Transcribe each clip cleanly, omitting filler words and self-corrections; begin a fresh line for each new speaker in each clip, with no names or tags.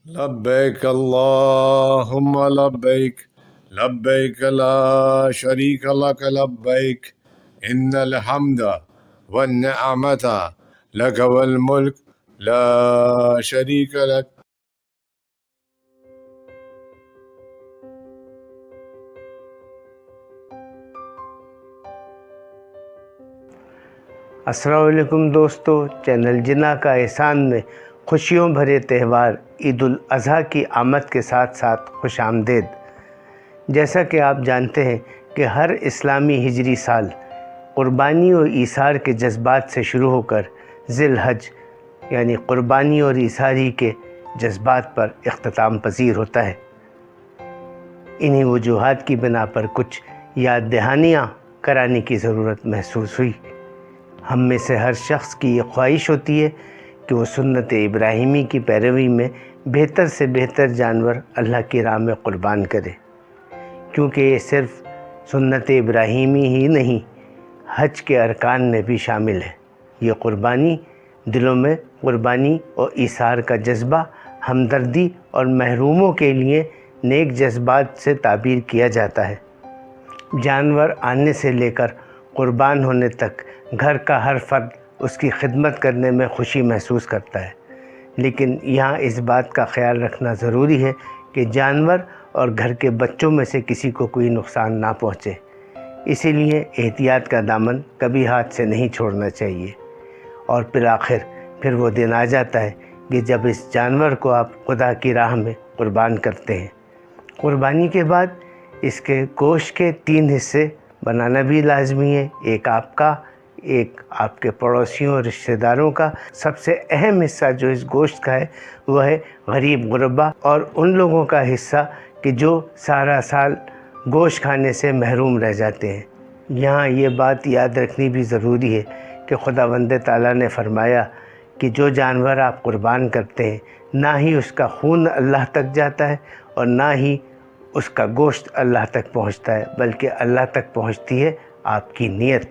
لبيك اللهم لبيك لبيك لا شريك لك لبيك إن الحمد والنعمة لك والملك لا شريك لك.
السلام علیکم دوستو، چینل جنا کا احسان میں خوشیوں بھرے تہوار عید الاضحیٰ کی آمد کے ساتھ ساتھ خوش آمدید۔ جیسا کہ آپ جانتے ہیں کہ ہر اسلامی ہجری سال قربانی اور ایثار کے جذبات سے شروع ہو کر ذی الحج یعنی قربانی اور ایثاری کے جذبات پر اختتام پذیر ہوتا ہے۔ انہی وجوہات کی بنا پر کچھ یاد دہانیاں کرانے کی ضرورت محسوس ہوئی۔ ہم میں سے ہر شخص کی یہ خواہش ہوتی ہے کہ وہ سنت ابراہیمی کی پیروی میں بہتر سے بہتر جانور اللہ کی راہ میں قربان کرے، کیونکہ یہ صرف سنت ابراہیمی ہی نہیں، حج کے ارکان میں بھی شامل ہے۔ یہ قربانی دلوں میں قربانی اور ایثار کا جذبہ ہمدردی اور محروموں کے لیے نیک جذبات سے تعبیر کیا جاتا ہے۔ جانور آنے سے لے کر قربان ہونے تک گھر کا ہر فرد اس کی خدمت کرنے میں خوشی محسوس کرتا ہے، لیکن یہاں اس بات کا خیال رکھنا ضروری ہے کہ جانور اور گھر کے بچوں میں سے کسی کو کوئی نقصان نہ پہنچے۔ اسی لیے احتیاط کا دامن کبھی ہاتھ سے نہیں چھوڑنا چاہیے۔ اور پھر وہ دن آ جاتا ہے کہ جب اس جانور کو آپ خدا کی راہ میں قربان کرتے ہیں۔ قربانی کے بعد اس کے گوشت کے 3 حصے بنانا بھی لازمی ہے، ایک آپ کا، ایک آپ کے پڑوسیوں اور رشتہ داروں کا۔ سب سے اہم حصہ جو اس گوشت کا ہے وہ ہے غریب غربا اور ان لوگوں کا حصہ کہ جو سارا سال گوشت کھانے سے محروم رہ جاتے ہیں۔ یہاں یہ بات یاد رکھنی بھی ضروری ہے کہ خداوند تعالیٰ نے فرمایا کہ جو جانور آپ قربان کرتے ہیں نہ ہی اس کا خون اللہ تک جاتا ہے اور نہ ہی اس کا گوشت اللہ تک پہنچتا ہے، بلکہ اللہ تک پہنچتی ہے آپ کی نیت۔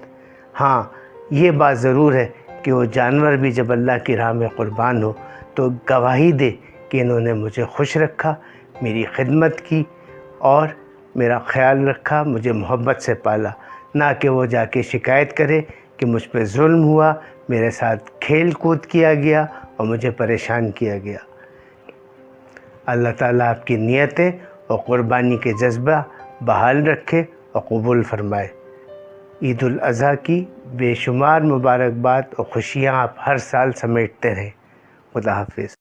ہاں، یہ بات ضرور ہے کہ وہ جانور بھی جب اللہ کی راہ میں قربان ہو تو گواہی دے کہ انہوں نے مجھے خوش رکھا، میری خدمت کی اور میرا خیال رکھا، مجھے محبت سے پالا، نہ کہ وہ جا کے شکایت کرے کہ مجھ پہ ظلم ہوا، میرے ساتھ کھیل کود کیا گیا اور مجھے پریشان کیا گیا۔ اللہ تعالیٰ آپ کی نیتیں اور قربانی کے جذبہ بحال رکھے اور قبول فرمائے۔ عید الاضحیٰ کی بے شمار مبارکباد اور خوشیاں آپ ہر سال سمیٹتے رہیں۔ خدا حافظ۔